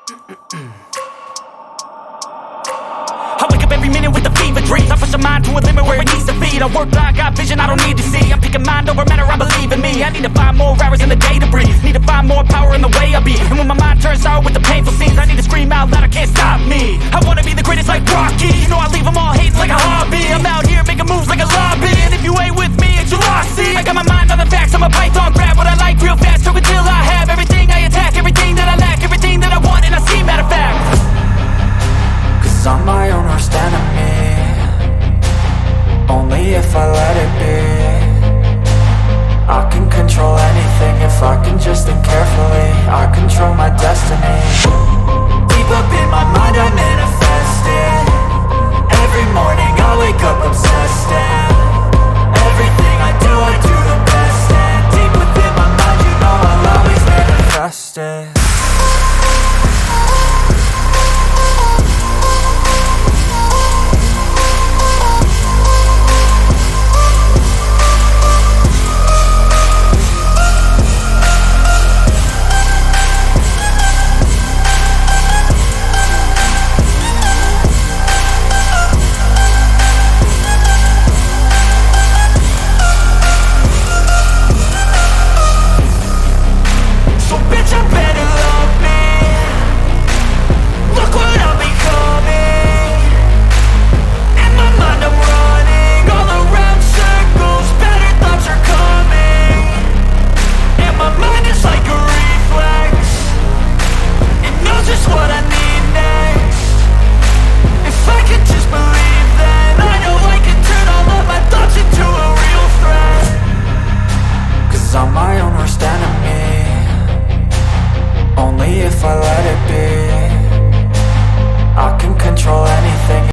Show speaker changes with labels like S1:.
S1: I wake up every minute with a fever dreams. I push my mind to a limit where it needs to be. I work blind, got vision I don't need to see. I'm picking mind over matter, I believe in me. I need to find more hours in the day to breathe.